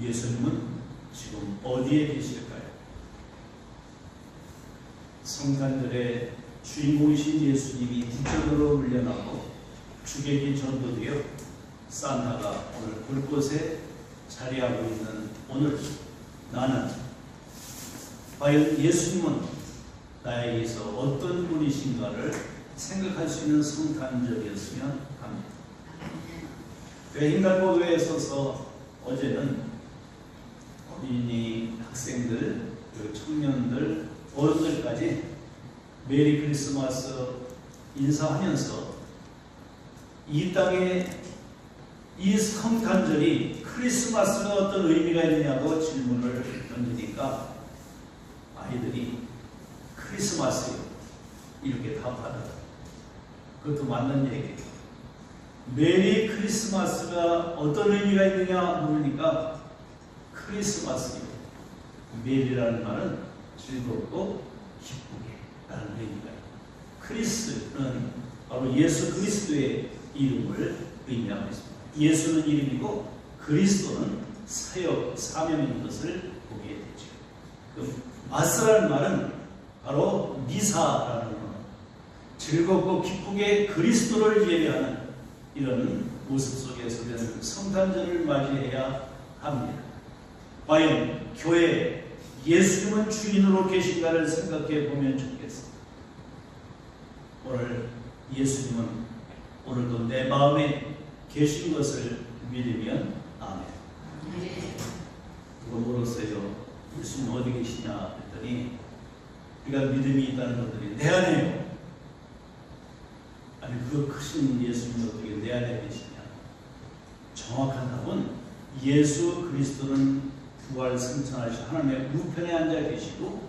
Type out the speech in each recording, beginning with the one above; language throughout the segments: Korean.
예수님은 지금 어디에 계실까요? 성탄절의 주인공이신 예수님이 뒷전으로 물려나고 주객이 전도되어 산타가 오늘 곳곳에 자리하고 있는 오늘 나는 과연 예수님은 나에게서 어떤 분이신가를 생각할 수 있는 성탄절이었으면 합니다. 횡단보도에 서서 어제는 어린이, 학생들, 청년들, 어른들까지 메리 크리스마스 인사하면서 이 땅에 이 성탄절이 크리스마스가 어떤 의미가 있느냐고 질문을 던지니까 아이들이 크리스마스요 이렇게 답하더라. 그것도 맞는 얘기예요. 메리 크리스마스가 어떤 의미가 있느냐 물으니까 크리스마스요. 메리라는 말은 즐겁고 기쁘게 라는 의미가 있어요. 크리스는 바로 예수 그리스도의 이름을 의미하고 있습니다. 예수는 이름이고 그리스도는 사역, 사명인 것을 보게 되죠. 그럼 마스라는 말은 바로 미사라는 말, 즐겁고 기쁘게 그리스도를 예배하는 이런 모습 속에서 되는 성탄절을 맞이해야 합니다. 과연 교회에 예수님은 주인으로 계신가를 생각해 보면 좋겠습니다. 오늘 예수님은 오늘도 내 마음에 계신 것을 믿으면 아멘. 누가 물었어요. 예수님 어디 계시냐 했더니 우리가 믿음이 있다는 것들이 내 안에요. 아니 그 크신 예수님이 어떻게 내 안에 계시냐. 정확한 답은 예수 그리스도는 부활 승천하신 하나님의 우편에 앉아 계시고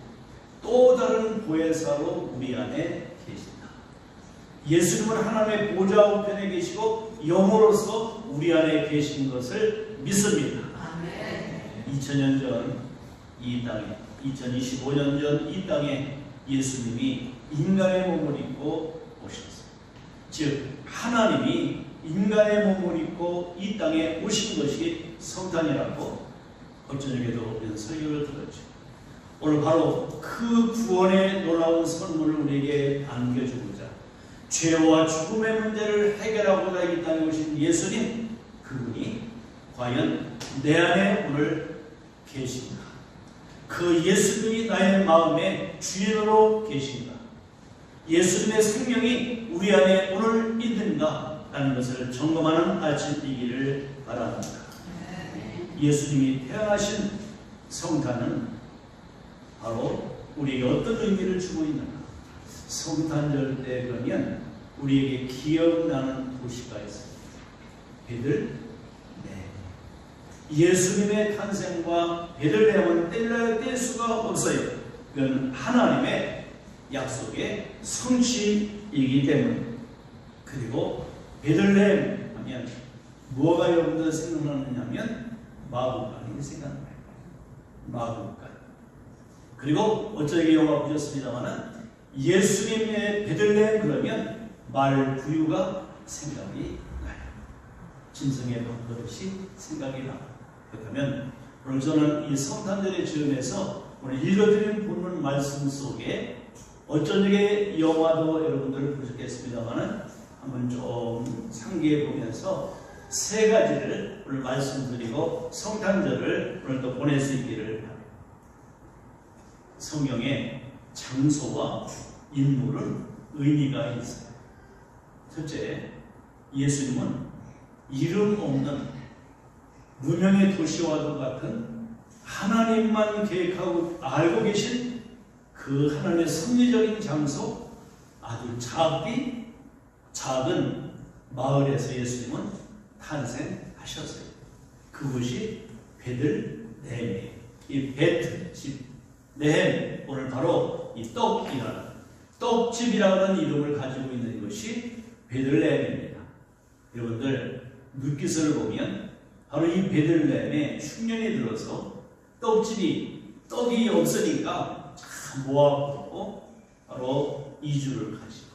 또 다른 보혜사로 우리 안에 계신다. 예수님은 하나님의 보좌 우편에 계시고 영으로서 우리 안에 계신 것을 믿습니다. 2000년 전 이 땅에, 2025년 전 이 땅에 예수님이 인간의 몸을 입고 오셨습니다. 즉 하나님이 인간의 몸을 입고 이 땅에 오신 것이 성탄이라고 어쩌게도 우리는 설교를 들었죠. 오늘 바로 그 구원의 놀라운 선물을 우리에게 안겨주고자 죄와 죽음의 문제를 해결하고자 이 땅에 오신 예수님, 그분이 과연 내 안에 오늘 계신가? 그 예수님이 나의 마음의 주인으로 계신가? 예수님의 생명이 우리 안에 오늘 있는가? 라는 것을 점검하는 아침이기를 바랍니다. 예수님이 태어나신 성탄은 바로 우리에게 어떤 의미를 주고 있는가? 성탄절 때 그러면 우리에게 기억나는 도시가 있습니다. 베들레헴. 예수님의 탄생과 베들레헴은 뗄 수가 없어요. 그건 하나님의 약속의 성취이기 때문에. 그리고 베들레헴 하면 뭐가 여러분들 생각나느냐 하면 마구간이 생각나요. 마구간. 그리고 어쩌게 영화 보셨습니다마는 예수님의 베들레헴 그러면 말 부유가 생각이 나요. 짐승의 밥그릇이 생각이 나요. 그렇다면 오늘 저는 이 성탄절의 즈음에서 오늘 읽어드린 본문 말씀 속에 어쩌게 영화도 여러분들 보셨겠습니다마는 한번 좀 상기해 보면서 세 가지를 오늘 말씀드리고 성탄절을 오늘 또 보낼 수 있기를 바랍니다. 성경에 장소와 인물은 의미가 있어요. 첫째, 예수님은 이름 없는 무명의 도시와도 같은 하나님만 계획하고 알고 계신 그 하나님의 섭리적인 장소, 아주 작은 마을에서 예수님은 탄생하셨어요. 그곳이 베들레헴이에요. 이 베트, 집, 레헴, 오늘 바로 이 떡집이라는 이름을 가지고 있는 것이 베들레헴입니다. 여러분들 룻기서를 보면 바로 이 베들레헴에 흉년이 들어서 떡이 없으니까 참 모아보고 바로 이주를 가지고,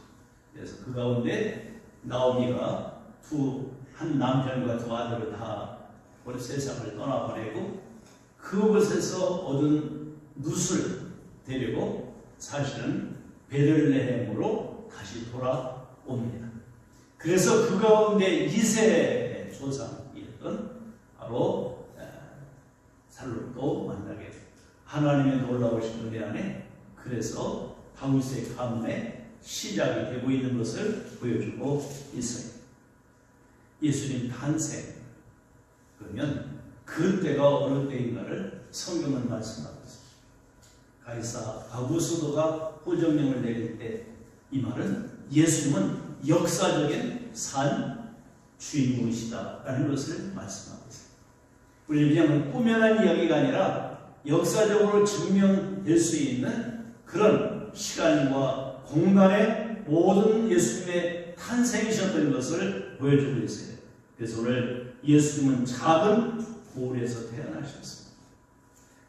그래서 그 가운데 나오미가 한 남편과 두 아들을 다 세상을 떠나보내고 그곳에서 얻은 룻을 데리고 사실은 베들레헴으로 다시 돌아옵니다. 그래서 그 가운데 이세의 조상이었던 바로 살롯도 만나게 됩니다. 하나님의 놀라우신 은혜 안에 그래서 다윗의 가문의 시작이 되고 있는 것을 보여주고 있어요. 예수님 탄생, 그러면 그 때가 어느 때인가를 성경은 말씀하고 있습니다. 가이사 아구스도가 호정령을 내릴 때 이 말은 예수님은 역사적인 산 주인공이시다라는 것을 말씀하고 있습니다. 우리는 그냥 꾸며낸 이야기가 아니라 역사적으로 증명될 수 있는 그런 시간과 공간의 모든 예수님의 탄생이셨던 것을 보여주고 있어요. 그래서 오늘 예수님은 작은 고을에서 태어나셨습니다.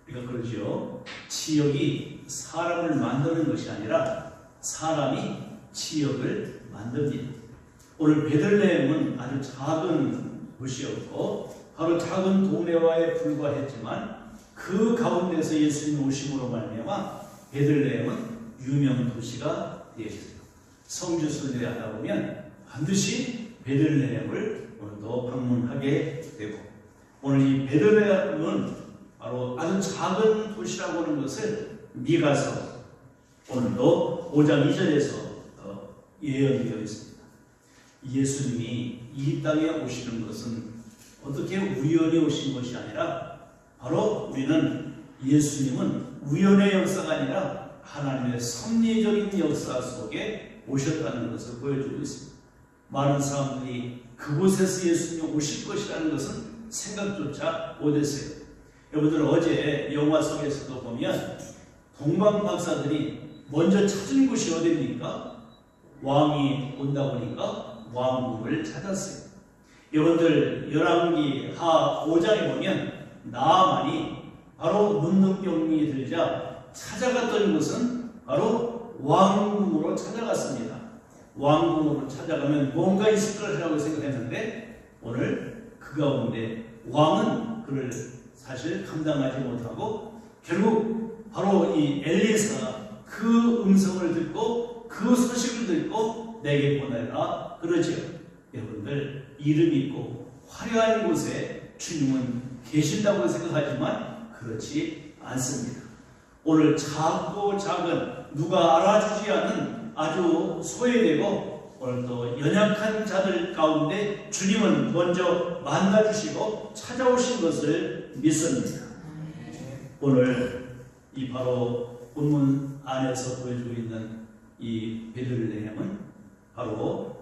그러니까 그러죠. 지역이 사람을 만드는 것이 아니라 사람이 지역을 만듭니다. 오늘 베들레헴은 아주 작은 도시였고 바로 작은 도매화에 불과했지만 그 가운데서 예수님 오심으로 말미암아 베들레헴은 유명 도시가 되었습니다. 성지순례 하다 보면 반드시 베들레헴을 오늘도 방문하게 되고 오늘 이 베들레헴은 바로 아주 작은 도시라고 하는 것을 미가서 오늘도 5장 2절에서 예언되어 있습니다. 예수님이 이 땅에 오시는 것은 어떻게 우연히 오신 것이 아니라 바로 우리는 예수님은 우연의 역사가 아니라 하나님의 섭리적인 역사 속에 오셨다는 것을 보여주고 있습니다. 많은 사람들이 그곳에서 예수님이 오실 것이라는 것은 생각조차 못했어요. 여러분들 어제 영화 속에서도 보면 동방 박사들이 먼저 찾은 곳이 어디입니까? 왕이 온다 보니까 왕궁을 찾았어요. 여러분들 열왕기 하 5장에 보면 나아만이 바로 문둥병이 들자 찾아갔던 곳은 바로 왕궁으로 찾아갔습니다. 왕궁으로 찾아가면 뭔가 있을 거라고 생각했는데 오늘 그 가운데 왕은 그를 사실 감당하지 못하고 결국 바로 이 엘리사가 그 음성을 듣고 그 소식을 듣고 내게 보내라 그러지요. 여러분들 이름 있고 화려한 곳에 주님은 계신다고 생각하지만 그렇지 않습니다. 오늘 작고 작은 누가 알아주지 않는 아주 소외되고 오늘도 연약한 자들 가운데 주님은 먼저 만나주시고 찾아오신 것을 믿습니다. 오늘 이 바로 본문 안에서 보여주고 있는 이 베들레헴은 바로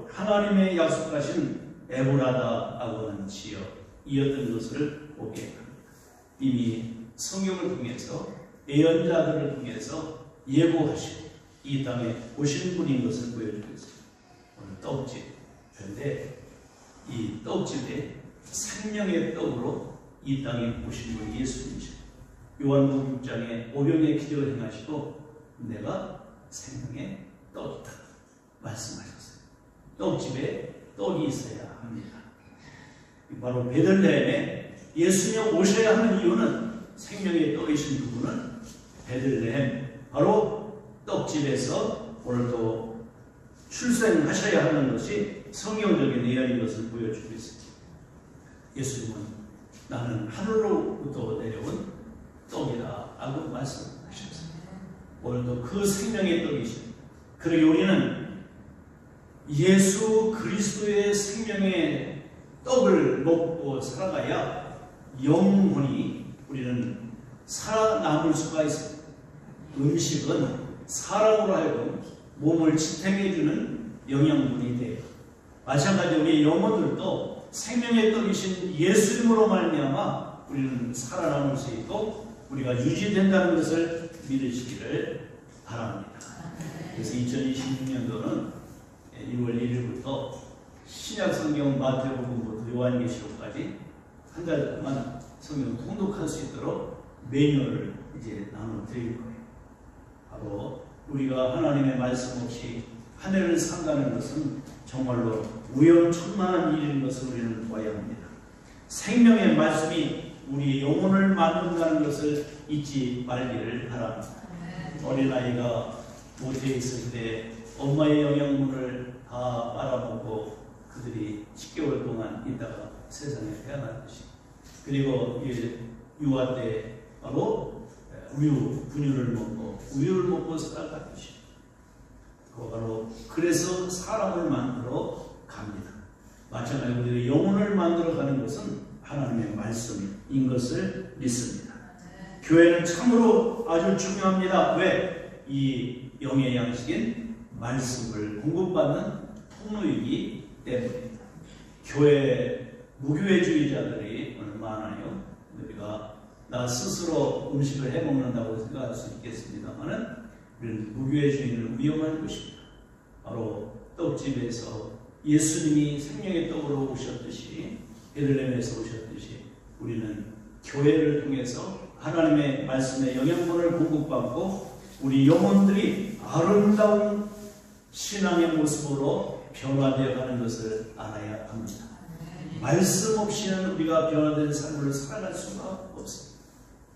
하나님의 약속하신 에브라다라고 하는 지역이었던 것을 보게 합니다. 이미 성경을 통해서 예언자들을 통해서 예고하시고 이 땅에 오신 분인 것을 보여주고 있습니다. 오늘 떡집. 그런데 이 떡집에 생명의 떡으로 이 땅에 오신 분이 예수님이십니다. 요한복음 6장에 오병의 기적을 행하시고 내가 생명의 떡이다 말씀하셨어요. 떡집에 떡이 있어야 합니다. 바로 베들레헴에 예수님 오셔야 하는 이유는 생명의 떡이신 그분은 베들레헴 바로 떡집에서 오늘도 출생하셔야 하는 것이 성경적인 예언인 것을 보여주고 있습니다. 예수님은 나는 하늘로부터 내려온 떡이다 라고 말씀하셨습니다. 오늘도 그 생명의 떡이십니다. 그리고 우리는 예수 그리스도의 생명의 떡을 먹고 살아가야 영혼이 우리는 살아남을 수가 있습니다. 음식은 사람으로 하여금 몸을 지탱해주는 영양분이 돼요. 마찬가지로 우리 영혼들도 생명의 떡이신 예수님으로 말미암아 우리는 살아남을 수 있고 우리가 유지된다는 것을 믿으시기를 바랍니다. 그래서 2026년도는 1월 1일부터 신약성경 마태복음부터 요한계시록까지 한 달 동안 성경 통독할 수 있도록 매뉴얼을 이제 나눠드릴 거예요. 바로 우리가 하나님의 말씀 없이 한 해를 산다는 것은 정말로 위험천만한 일인 것을 우리는 보아야 합니다. 생명의 말씀이 우리의 영혼을 만든다는 것을 잊지 말기를 바랍니다. 어린아이가 모태에 있을 때 엄마의 영양분을 다 빨아먹고 그들이 10개월 동안 있다가 세상에 태어났듯이, 그리고 유아 때 바로 분유를 먹고 살아갔듯이, 바로 그래서 사람을 만들어 갑니다. 마찬가지로 우리의 영혼을 만들어 가는 것은 하나님의 말씀인 것을 믿습니다. 교회는 참으로 아주 중요합니다. 왜? 이 영의 양식인 말씀을 공급받는 통로이기 때문입니다. 교회 무교회주의자들이 많아요. 우리가 나 스스로 음식을 해먹는다고 생각할 수 있겠습니다만은 우리는 무교회주의는 위험한 것입니다. 바로 떡집에서 예수님이 생명의 떡으로 오셨듯이, 베들레헴에서 오셨듯이, 우리는 교회를 통해서 하나님의 말씀의 영양분을 공급받고 우리 영혼들이 아름다운 신앙의 모습으로 변화되어 가는 것을 알아야 합니다. 말씀 없이는 우리가 변화된 삶을 살아갈 수가 없습니다.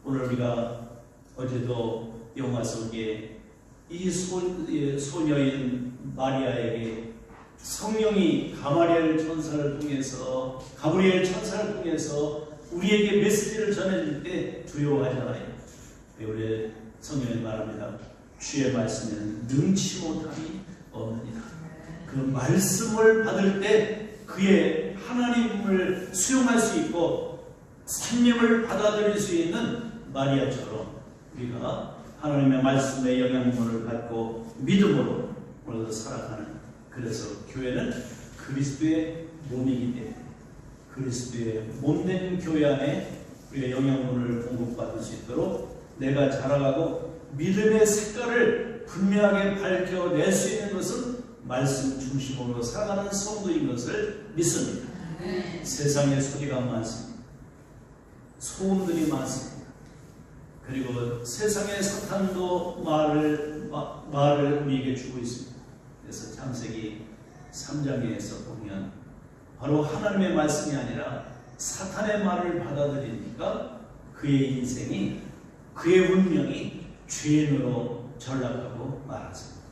오늘 우리가 어제도 영화 속에 이 소녀인 마리아에게 성령이 가브리엘 천사를 통해서 우리에게 메시지를 전해줄 때 두려워하잖아요. 우리 성경에 말합니다. 주의 말씀에는 능치 못함이 없느니라. 그 말씀을 받을 때 그의 하나님을 수용할 수 있고 생명을 받아들일 수 있는 마리아처럼 우리가 하나님의 말씀의 영향력을 받고 믿음으로 오늘도 살아가는, 그래서 교회는 그리스도의 몸이기 때문에 그리스도의 몸된 교회 안에 우리의 영향력을 공급받을 수 있도록 내가 자라가고 믿음의 색깔을 분명하게 밝혀낼 수 있는 것은 말씀 중심으로 살아가는 성도인 것을 믿습니다. 세상에 소리가 많습니다. 소음들이 많습니다. 그리고 세상의 사탄도 말을 우리에게 주고 있습니다. 그래서 창세기 3장에서 보면 바로 하나님의 말씀이 아니라 사탄의 말을 받아들이니까 그의 인생이, 그의 운명이 죄인으로 전락하고 말았습니다.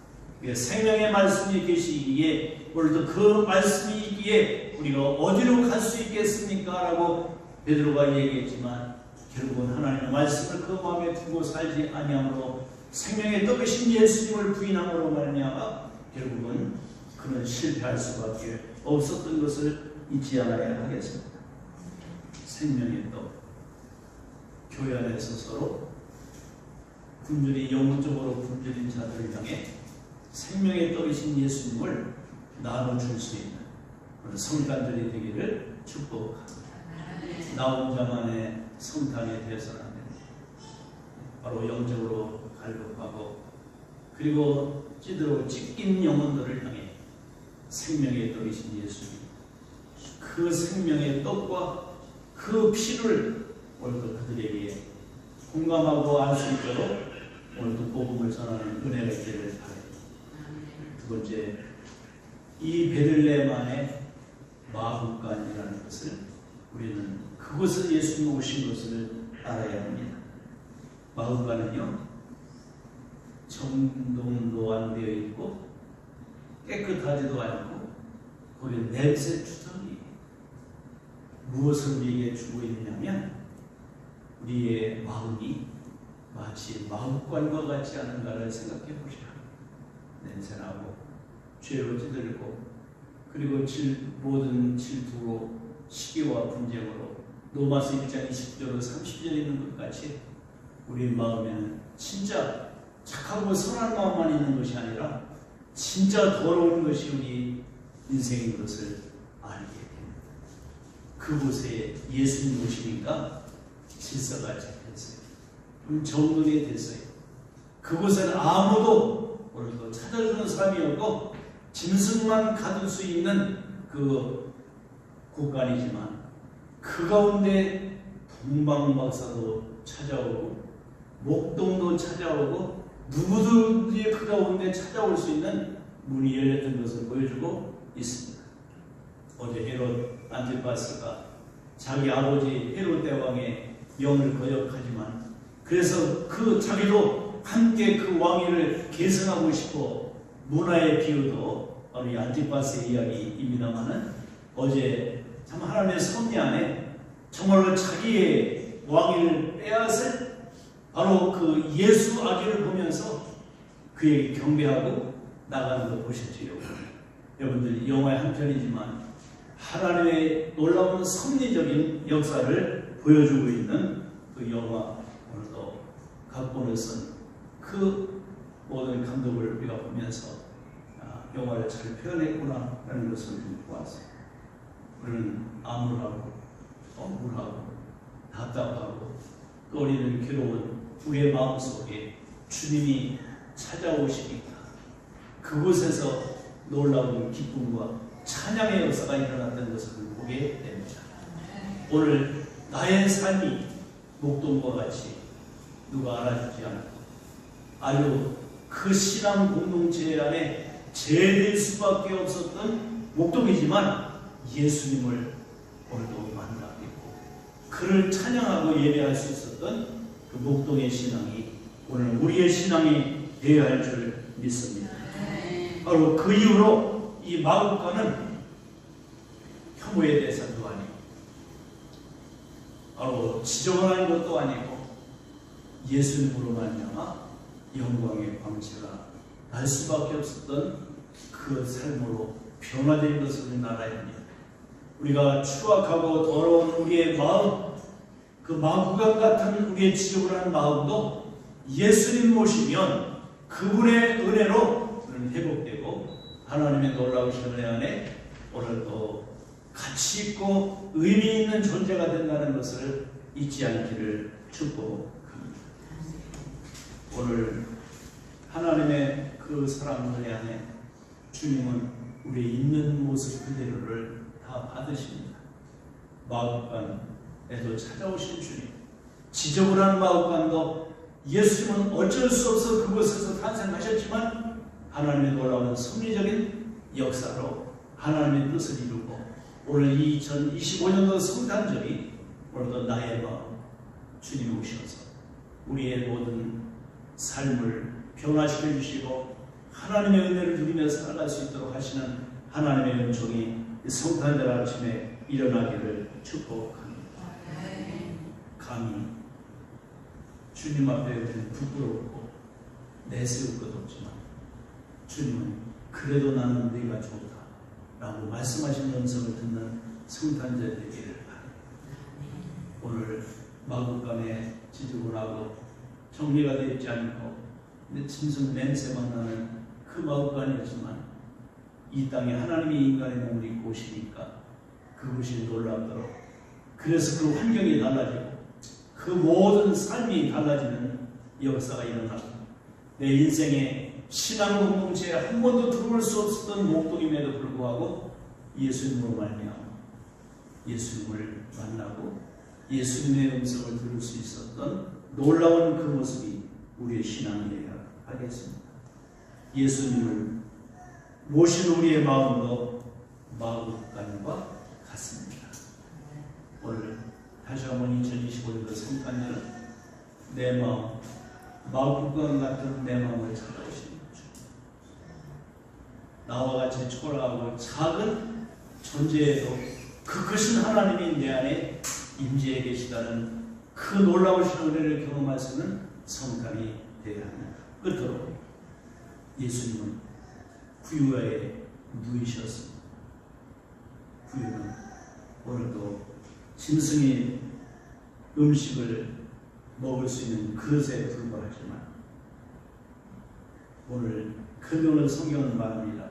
생명의 말씀이 계시기에, 오늘도 그 말씀이 있기에 우리가 어디로 갈 수 있겠습니까? 라고 베드로가 얘기했지만 결국은 하나님의 말씀을 그 마음에 두고 살지 아니함으로 생명의 떡이신 예수님을 부인함으로 말미암아 결국은 그는 실패할 수밖에 없었던 것을 잊지 않아야 하겠습니다. 생명의 떡, 교회 안에서 서로 분별이 영적으로 분별인 자들을 향해 생명의 떡이신 예수님을 나눠줄 수 있는 성탄절이 되기를 축복합니다. 나 혼자만의 성탄이 되어서는 안 됩니다. 바로 영적으로 갈급하고 그리고 찌들어 찢긴 영혼들을 향해 생명의 떡이신 예수님, 그 생명의 떡과 그 피를 오늘도 그들에게 공감하고 알 수 있도록 오늘도 복음을 전하는 은혜가 있기를 바랍니다. 두 번째, 이 베들레헴 안에 마구간이라는 것을 우리는 그곳에 예수님 오신 것을 알아야 합니다. 마구간은요, 정돈도 안 되어 있고 깨끗하지도 않고 거기에 냄새 투성이. 무엇을 우리에게 주고 있느냐면 우리의 마음이 마치 마구간과 같지 않은가를 생각해 보시라. 냄새나고 죄로 찌들고 그리고 모든 질투로 시기와 분쟁으로 로마서 1장 20절로 30절에 있는 것 같이 우리 마음에는 진짜 착하고 선한 마음만 있는 것이 아니라 진짜 더러운 것이 우리 인생인 것을 알게 됩니다. 그곳에 예수님 오시니까 질서가 잡혔어요. 정돈이 됐어요. 그곳에는 아무도 오늘도 찾아주는 사람이 없고 짐승만 가둘 수 있는 그 곳간이지만 그 가운데 동방박사도 찾아오고 목동도 찾아오고 누구든지 그 가운데 찾아올 수 있는 문이 열렸던 것을 보여주고 있습니다. 어제 헤롯 안티파스가 자기 아버지 헤롯 대왕의 영을 거역하지만 그래서 그 자기도 함께 그 왕위를 계승하고 싶어 문화의 비유도 바로 이 안티파스의 이야기입니다만은 어제 참 하나님의 섭리 안에 정말로 자기의 왕위를 빼앗을 바로 그 예수 아기를 보면서 그에게 경배하고 나가는 걸 보셨지요. 여러분들 영화의 한 편이지만 하나님의 놀라운 섭리적인 역사를 보여주고 있는 그 영화 오늘도 각본을 쓴 그 모든 감독을 우리가 보면서 영화를 잘 표현했구나 라는 것을 보았어요. 우리는 암울하고 억울하고 답답하고 꺼리는 괴로운 우리의 마음속에 주님이 찾아오시니까 그곳에서 놀라운 기쁨과 찬양의 역사가 일어났던 것을 보게 됩니다. 오늘 나의 삶이 목동과 같이 누가 알아주지 않고 아주 그 신앙 공동체 안에 제될 수밖에 없었던 목동이지만 예수님을 오늘도 만나겠고 그를 찬양하고 예배할 수 있었던 그 목동의 신앙이 오늘 우리의 신앙이 되어야 할 줄 믿습니다. 바로 그 이후로 이 마국간은 혐오의 대상도 아니고 바로 지저분한 것도 아니고 예수님으로 말미암아 영광의 광채가 날 수밖에 없었던 그 삶으로 변화된 것을 알아야 합니다. 우리가 추악하고 더러운 우리의 마음, 그 마구간 같은 우리의 지저분한 마음도 예수님 모시면 그분의 은혜로 회복되고 하나님의 놀라우신 은혜 안에 오늘도 가치 있고 의미 있는 존재가 된다는 것을 잊지 않기를 축복합니다. 오늘 하나님의 그 사랑 은혜 안에 주님은 우리의 있는 모습 그대로를 다 받으십니다. 마국간에도 찾아오신 주님, 지저분한 마국간도 예수님은 어쩔 수 없어 그곳에서 탄생하셨지만 하나님의 놀라운 섭리적인 역사로 하나님의 뜻을 이루고 오늘 2025년도 성탄절이 오늘도 나의 마음 주님이 오셔서 우리의 모든 삶을 변화시켜 주시고 하나님의 은혜를 누리며 살아갈 수 있도록 하시는 하나님의 은총이 성탄절 아침에 일어나기를 축복합니다. 감히 주님 앞에 우리는 부끄럽고 내세울 것 없지만 주님은 그래도 나는 네가 좋다 라고 말씀하시는 음성을 듣는 성탄절 되기를 바랍니다. 오늘 마국간에 지저분하고 정리가 되어 있지 않고 짐승 냄새만 나는 그 마국간이었지만 이 땅에 하나님이 인간의 몸을 입고 오시니까 그것이 놀랍도록 그래서 그 환경이 달라지고 그 모든 삶이 달라지는 역사가 일어나고 내 인생의 신앙 공동체에 한 번도 들어올 수 없었던 목동임에도 불구하고 예수님으로 말미암아 예수님을 만나고 예수님의 음성을 들을 수 있었던 놀라운 그 모습이 우리의 신앙이어야 하겠습니다. 예수님을 모신 우리의 마음도 마국간과 같습니다. 오늘 다시 한번 2025년도 성탄절은 내 마음, 마국간 같은 내 마음을 찾아오시는 거죠. 나와 같이 초라하고 작은 존재에도 그 크신 하나님이 내 안에 임재해 계시다는 그 놀라우신 은혜를 경험할 수 있는 성탄이 되어야 합니다. 끝으로 예수님은 구유에 누이셨습니다. 구유는 오늘도 짐승이 음식을 먹을 수 있는 그릇에 불과하지만 오늘 오늘 성경은 말합니다.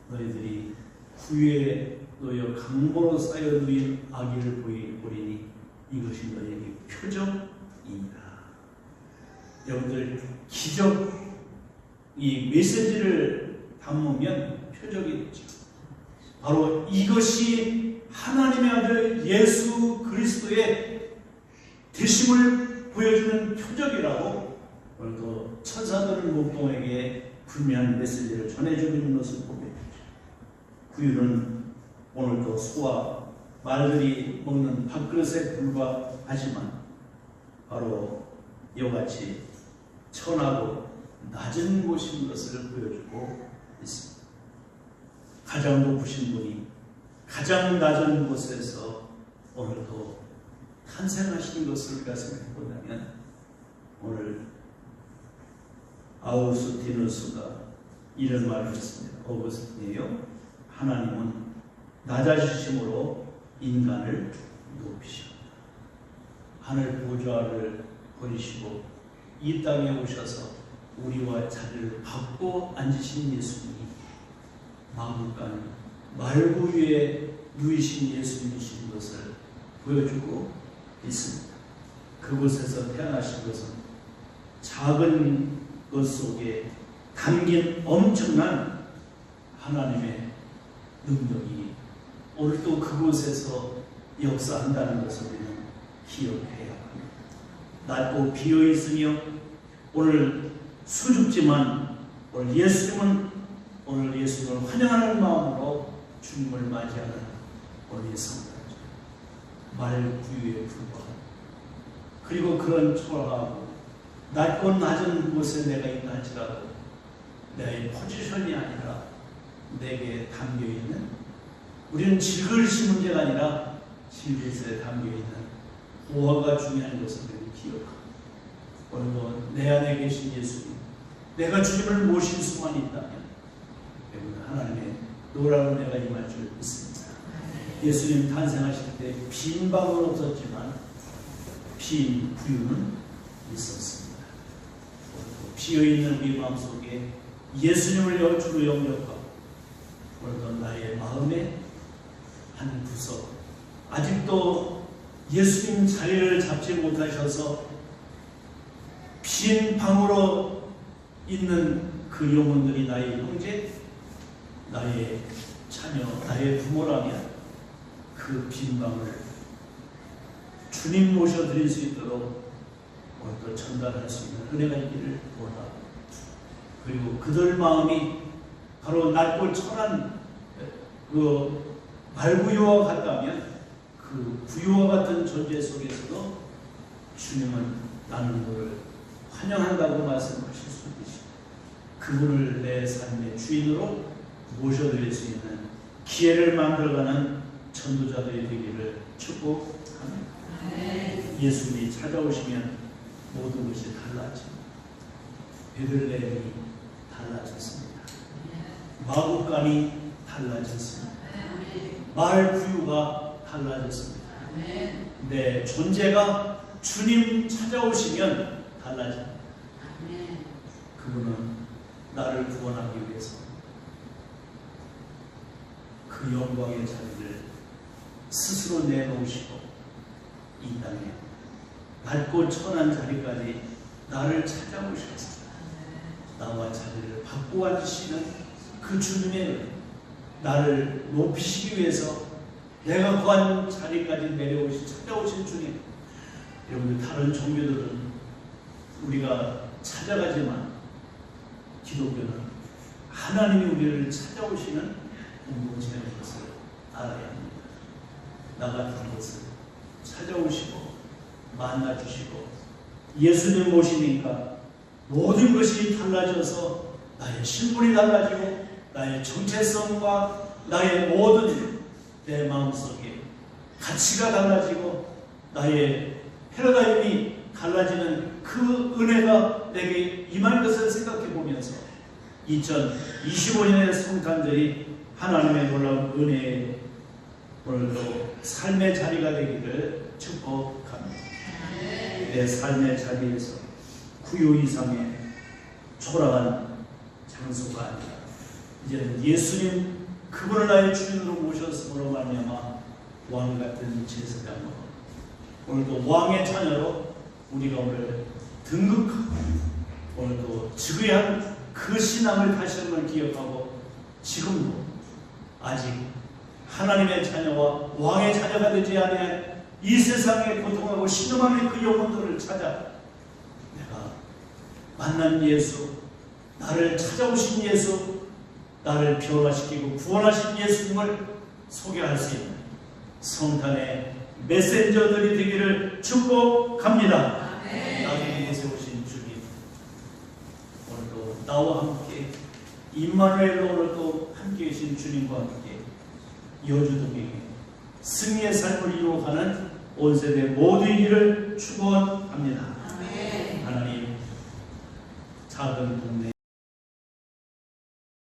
너희들이 구유에 놓여 강보로 쌓여 누인 아기를 보리니 이것이 너희에게 표적이니라. 여러분들 기적 이 메시지를 담으면 표적이 되죠. 바로 이것이 하나님의 아들 예수 그리스도의 되심을 보여주는 표적이라고 오늘도 천사들은 목동에게 분명한 메시지를 전해주고 있는 것을 보게 되죠. 구유는 오늘도 소와 말들이 먹는 밥그릇에 불과하지만 바로 이와 같이 천하고 낮은 곳인 것을 보여주고 있습니다. 가장 높으신 분이 가장 낮은 곳에서 오늘도 탄생하신 것을 우리가 생각해 본다면, 오늘 아우구스티누스가 이런 말을 했습니다. 어거스틴이에요. 하나님은 낮아지심으로 인간을 높이시고 하늘 보좌를 버리시고 이 땅에 오셔서 우리와 자리를 받고 앉으신 예수님이 마구간 말구 위에 누이신 예수님이신 것을 보여주고 있습니다. 그곳에서 태어나신 것은 작은 것 속에 담긴 엄청난 하나님의 능력이 오늘도 그곳에서 역사한다는 것을 우리는 기억해야 합니다. 낮고 비어있으며 오늘 수줍지만 오늘 예수님을 환영하는 마음으로 주님을 맞이하는 오늘 성도들, 말구유에 불과한, 그리고 그런 초라하고 낮고 낮은 곳에 내가 있다 할지라도 내 포지션이 아니라 내게 담겨있는, 우리는 질그릇이 문제가 아니라 질그릇에 담겨있는 보화가 중요한 것을 기억하고, 오늘도 내 안에 계신 예수님, 내가 주님을 모실 수만 있다면 하나님의 노라로 내가 임할 줄 믿습니다. 예수님 탄생하실 때 빈 방은 없었지만 빈 부유는 있었습니다. 비어있는 우리 마음속에 예수님을 주로 영접하고 오늘도 나의 마음의 한 구석, 아직도 예수님 자리를 잡지 못하셔서 빈 방으로 있는 그 영혼들이 나의 형제, 나의 자녀, 나의 부모라면 그 빈 방을 주님 모셔드릴 수 있도록 오늘도 전달할 수 있는 은혜가 있기를 원하고, 그리고 그들 마음이 바로 낮고 천한 그 말구유와 같다면 그 구유와 같은 존재 속에서도 주님은 나는 너를 환영한다고 말씀하실 수 있으시고, 그분을 내 삶의 주인으로 모셔드릴 수 있는 기회를 만들어가는 전도자들이 되기를 축복합니다. 예수님이 찾아오시면 모든 것이 달라집니다. 베들레헴이 달라졌습니다. 마구간이 달라졌습니다. 마을 구유가 달라졌습니다. 내 존재가 주님 찾아오시면 달라집니다. 그분은 나를 구원하기 위해서 그 영광의 자리를 스스로 내놓으시고 이 땅에 낮고 천한 자리까지 나를 찾아오셔서 나와 자리를 받고 앉으시는 그 주님의 은혜, 나를 높이시기 위해서 내가 구한 자리까지 찾아오신 주님. 여러분들, 다른 종교들은 우리가 찾아가지만 기독교는 하나님이 우리를 찾아오시는 공동체인 것을 알아야 합니다. 나 같은 것을 찾아오시고 만나주시고 예수님 모시니까 모든 것이 달라져서 나의 신분이 달라지고 나의 정체성과 나의 모든 내 마음속에 가치가 달라지고 나의 패러다임이 달라지는 그 은혜가 내게 임할 것을 생각해 보면서 2025년의 성탄절이 하나님의 놀라운 은혜의 오늘도 삶의 자리가 되기를 축복합니다. 내 삶의 자리에서 구요 이상의 초라한 장소가 아니라 이제는 예수님 그분을 나의 주인으로 모셨음으로 말미암아 왕 같은 제사장으로 오늘도 왕의 자녀로 우리가 오늘 등극하고 오늘도 지구한 그 신앙을 다시 한번 기억하고 지금도 아직 하나님의 자녀와 왕의 자녀가 되지 아니한 이 세상에 고통하고 신음하는 그 영혼들을 찾아 내가 만난 예수, 나를 찾아오신 예수, 나를 변화시키고 구원하신 예수님을 소개할 수 있는 성탄의 메신저들이 되기를 축복합니다. 나에게 내세우신 주님, 오늘도 나와 함께 임마누엘로 오늘도 함께 계신 주님과 함께 여주동행에 승리의 삶을 이루어가는 온 세대 모두이기를 축원합니다. 하나님, 작은 동네